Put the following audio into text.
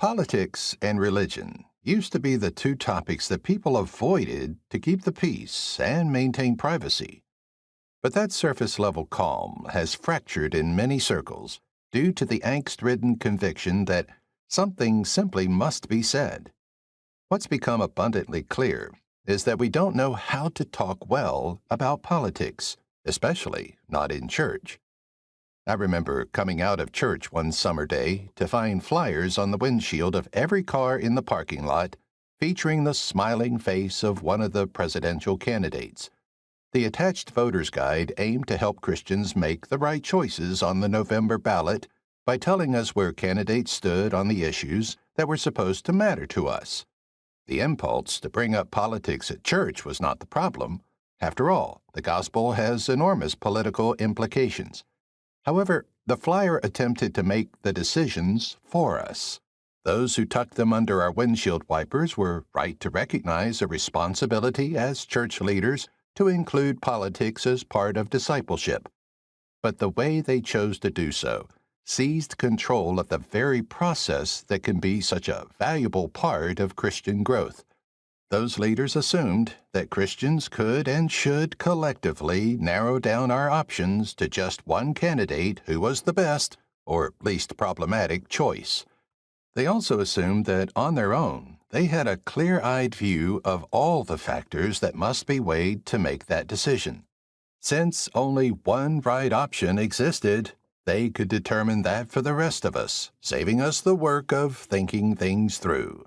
Politics and religion used to be the two topics that people avoided to keep the peace and maintain privacy. But that surface level calm has fractured in many circles due to the angst-ridden conviction that something simply must be said. What's become abundantly clear is that we don't know how to talk well about politics, especially not in church. I remember coming out of church one summer day to find flyers on the windshield of every car in the parking lot featuring the smiling face of one of the presidential candidates. The attached voter's guide aimed to help Christians make the right choices on the November ballot by telling us where candidates stood on the issues that were supposed to matter to us. The impulse to bring up politics at church was not the problem. After all, the gospel has enormous political implications. However, the flyer attempted to make the decisions for us. Those who tucked them under our windshield wipers were right to recognize a responsibility as church leaders to include politics as part of discipleship. But the way they chose to do so seized control of the very process that can be such a valuable part of Christian growth. Those leaders assumed that Christians could and should collectively narrow down our options to just one candidate who was the best, or least problematic, choice. They also assumed that on their own, they had a clear-eyed view of all the factors that must be weighed to make that decision. Since only one right option existed, they could determine that for the rest of us, saving us the work of thinking things through.